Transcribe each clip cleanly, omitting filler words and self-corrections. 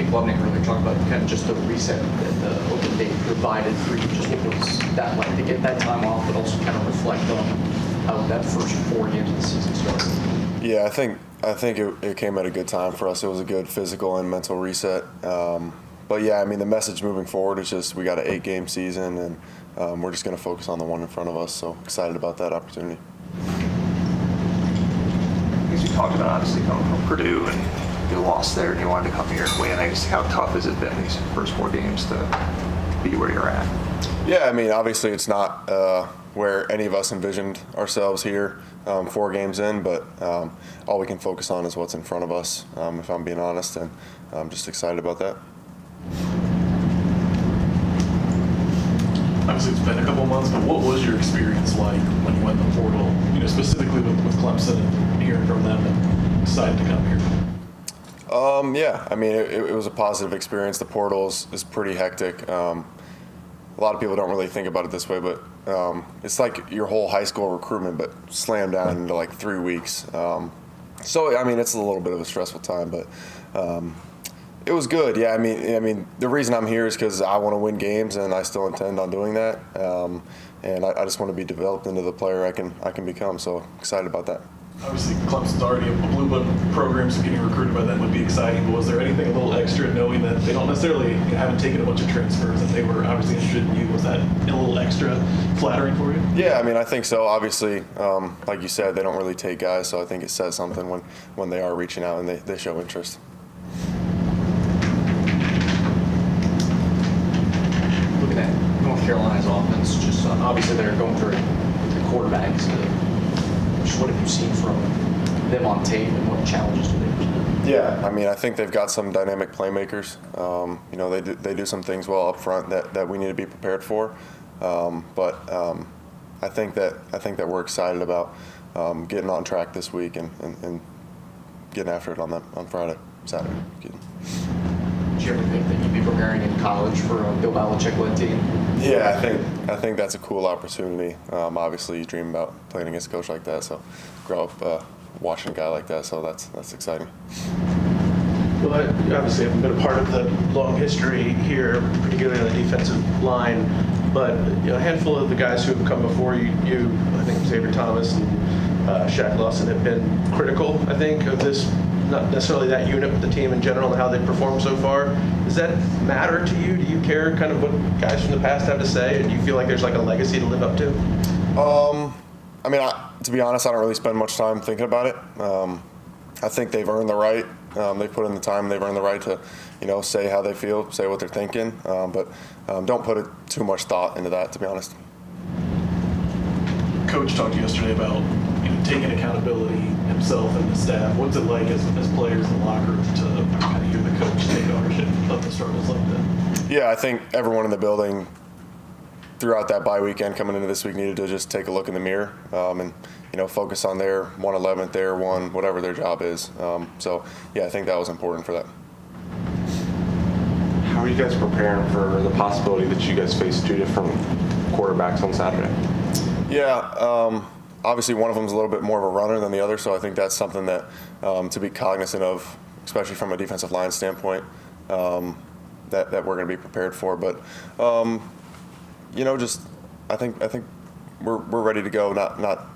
think Lubnick really talked about kind of just the reset that the open date provided for you. Just what was that like to get that time off, but also kind of reflect on how that first 4 games of the season started? Yeah, I think it came at a good time for us. It was a good physical and mental reset. But yeah, I mean, the message moving forward is just we got an 8-game season, and we're just going to focus on the one in front of us. So excited about that opportunity. As you talked about, obviously coming from Purdue and you lost there, and you wanted to come here and win. I guess how tough has it been these first 4 games to be where you're at? Yeah, I mean, obviously it's not where any of us envisioned ourselves here 4 games in, but all we can focus on is what's in front of us, if I'm being honest, and I'm just excited about that. Obviously, it's been a couple months, but what was your experience like when you went in the portal, specifically with Clemson and hearing from them and decided to come here? Yeah, I mean, it was a positive experience. The portal is pretty hectic. A lot of people don't really think about it this way, but it's like your whole high school recruitment, but slammed down into like 3 weeks. So, I mean, it's a little bit of a stressful time, but it was good. Yeah, I mean, the reason I'm here is because I want to win games, and I still intend on doing that. And I just want to be developed into the player I can become. So excited about that. Obviously, Clemson's already a blue blood program, so getting recruited by them would be exciting. But was there anything a little extra, knowing that they don't necessarily haven't taken a bunch of transfers and they were obviously interested in you? Was that a little extra flattering for you? Yeah, I mean, I think so. Obviously, like you said, they don't really take guys, so I think it says something when they are reaching out and they show interest. Looking at North Carolina's offense, just obviously they're going through the quarterbacks. Just what have you seen from them on tape, and what challenges do they present? Yeah, I mean, I think they've got some dynamic playmakers. They do some things well up front that we need to be prepared for. But I think that we're excited about getting on track this week and getting after it on Saturday. Did you ever think that you'd be preparing in college for a Bill Belichick-led team? Yeah, I think that's a cool opportunity. Obviously, you dream about playing against a coach like that. So, grow up watching a guy like that. So that's exciting. Well, you obviously haven't been a part of the long history here, particularly on the defensive line. But a handful of the guys who have come before you, I think Xavier Thomas and Shaq Lawson, have been critical, I think, of this. Not necessarily that unit, but the team in general and how they performed so far. Does that matter to you? Do you care kind of what guys from the past have to say? And do you feel like there's like a legacy to live up to? I mean, to be honest, I don't really spend much time thinking about it. I think they've earned the right. They put in the time. They've earned the right to, say how they feel, say what they're thinking. But don't put too much thought into that, to be honest. Coach talked yesterday about taking accountability himself and the staff. What's it like as players in the locker room to kind of hear the coach take ownership of the struggles like that? Yeah, I think everyone in the building throughout that bye weekend coming into this week needed to just take a look in the mirror and focus on their 1/11th, their one, whatever their job is. So yeah, I think that was important for that. How are you guys preparing for the possibility that you guys face 2 different quarterbacks on Saturday? Yeah. Obviously, one of them is a little bit more of a runner than the other, so I think that's something that to be cognizant of, especially from a defensive line standpoint, that we're going to be prepared for. But I think we're ready to go. Not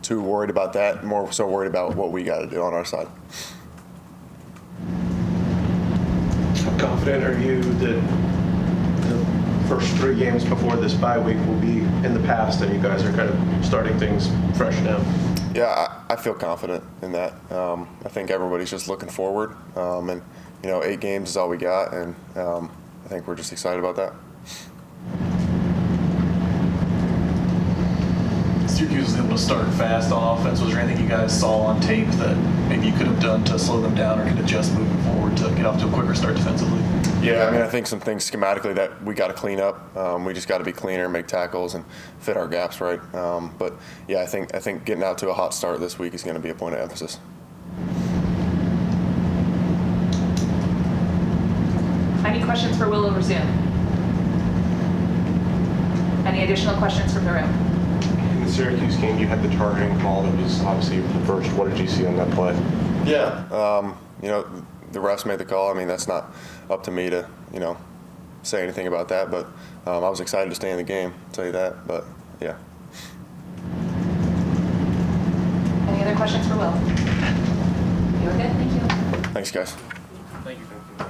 too worried about that. More so worried about what we got to do on our side. How confident are you that the first 3 games before this bye week will be in the past, and you guys are kind of starting things fresh now? Yeah, I feel confident in that. I think everybody's just looking forward, and 8 games is all we got, and I think we're just excited about that. Syracuse was able to start fast on offense. Was there anything you guys saw on tape that maybe you could have done to slow them down or could adjust moving forward to get off to a quicker start defensively? Yeah, I mean, I think some things schematically that we got to clean up. We just got to be cleaner, make tackles, and fit our gaps right. But yeah, I think getting out to a hot start this week is going to be a point of emphasis. Any questions for Will over Zoom? Any additional questions from the room? In the Syracuse game, you had the targeting call that was obviously reversed. What did you see on that play? Yeah, the refs made the call. I mean, that's not up to me to, say anything about that. But I was excited to stay in the game, I'll tell you that. But, yeah. Any other questions for Will? You're good, thank you. Thanks, guys.